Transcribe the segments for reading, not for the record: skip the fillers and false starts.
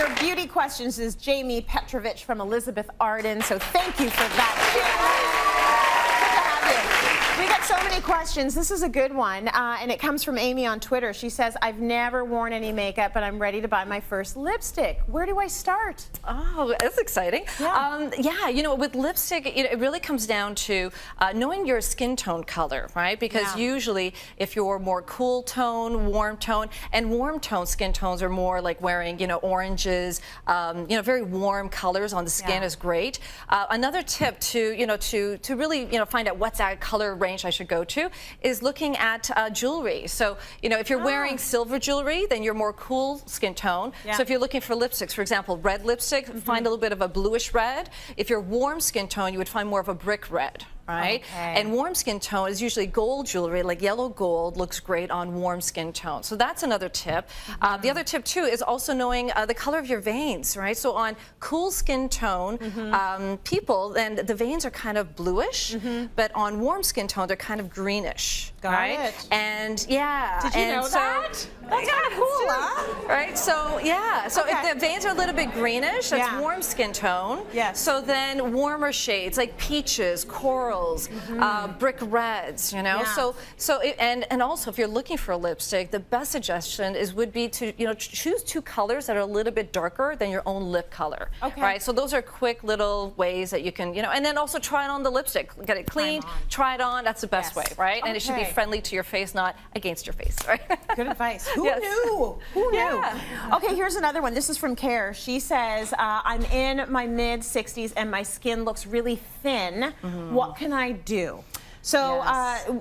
your beauty questions is Jamie Petrovich from Elizabeth Arden. So thank you for that. We got so many questions. This is a good one, and it comes from Amy on Twitter. She says, I've never worn any makeup, but I'm ready to buy my first lipstick. Where do I start? Oh, that's exciting. Yeah, you know, with lipstick, it really comes down to knowing your skin tone color, right? Because usually if you're more cool tone, warm tone, and warm tone skin tones are more like wearing, you know, oranges, you know, very warm colors on the skin is great. Another tip to, you know, to really, you know, find out what's that color range I should go to is looking at jewelry. So, you know, if you're wearing silver jewelry, then you're more cool skin tone. So if you're looking for lipsticks, for example, red lipstick, find a little bit of a bluish red. If you're warm skin tone, you would find more of a brick red. Right? And warm skin tone is usually gold jewelry, like yellow gold looks great on warm skin tone. So that's another tip. The other tip too is also knowing the color of your veins, right? So on cool skin tone people, then the veins are kind of bluish, but on warm skin tone, they're kind of greenish. Got it. And Did you know that? That's kind of cool, huh? Right? So so if the veins are a little bit greenish, that's warm skin tone. So then warmer shades like peaches, corals, brick reds, you know. And also if you're looking for a lipstick, the best suggestion would be to, you know, choose two colors that are a little bit darker than your own lip color. Right? So those are quick little ways that you can, you know, and then also try it on the lipstick. Get it cleaned, try it on. That's the best way, right? And it should be friendly to your face, not against your face, right? Good advice. Who knew? Who knew? Okay, here's another one. This is from Care. She says, I'm in my mid-60s and my skin looks really thin. What can I do? So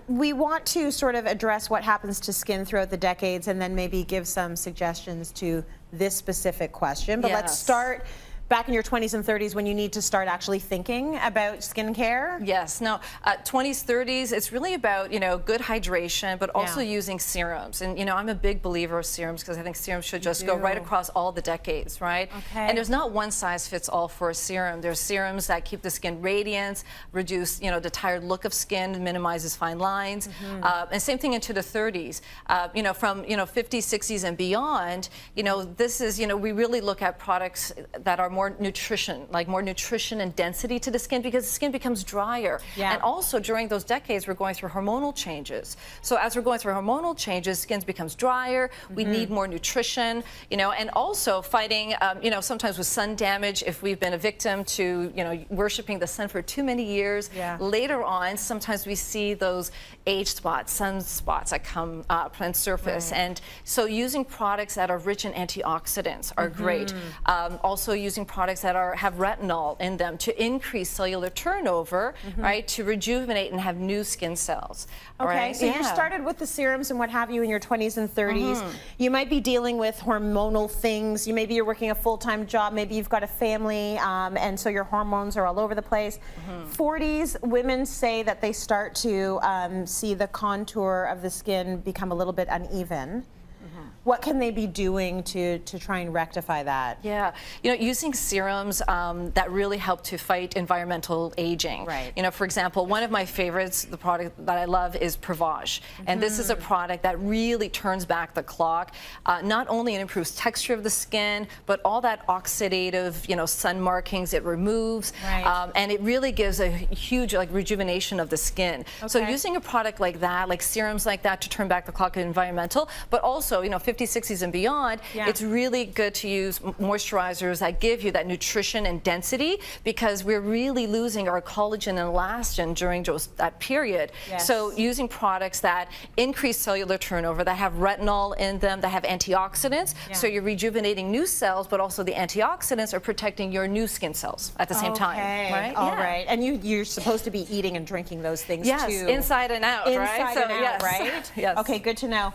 we want to sort of address what happens to skin throughout the decades and then maybe give some suggestions to this specific question. But let's start back in your 20s and 30s when you need to start actually thinking about skincare? Yes. No, 20s, 30s, it's really about, you know, good hydration, but also using serums. And, you know, I'm a big believer of serums because I think serums should just go right across all the decades, right? And there's not one size fits all for a serum. There's serums that keep the skin radiant, reduce, you know, the tired look of skin, minimizes fine lines. And same thing into the 30s. You know, from, you know, 50s, 60s and beyond, you know, this is, you know, we really look at products that are more nutrition, like more nutrition and density to the skin because the skin becomes drier. And also during those decades, we're going through hormonal changes. So as we're going through hormonal changes, skin becomes drier. We need more nutrition, you know, and also fighting, you know, sometimes with sun damage, if we've been a victim to, you know, worshiping the sun for too many years. Later on, sometimes we see those age spots, sunspots that come up and surface. And so using products that are rich in antioxidants are great. Also using products that have retinol in them to increase cellular turnover, right, to rejuvenate and have new skin cells. So you started with the serums and what have you in your 20s and 30s. You might be dealing with hormonal things. Maybe you're working a full-time job. Maybe you've got a family, and so your hormones are all over the place. 40s, women say that they start to see the contour of the skin become a little bit uneven. What can they be doing to try and rectify that? You know, using serums that really help to fight environmental aging. You know, for example, one of my favorites, the product that I love is Provage. And this is a product that really turns back the clock. Not only it improves texture of the skin, but all that oxidative, you know, sun markings it removes. And it really gives a huge, like, rejuvenation of the skin. So using a product like that, like serums like that to turn back the clock of environmental, but also, you know, 50s, 60s and beyond, it's really good to use moisturizers that give you that nutrition and density because we're really losing our collagen and elastin during that period. So using products that increase cellular turnover, that have retinol in them, that have antioxidants, so you're rejuvenating new cells, but also the antioxidants are protecting your new skin cells at the same time. Right? All right. And you're supposed to be eating and drinking those things too. Inside and out, right? Inside and out, right? Okay, good to know.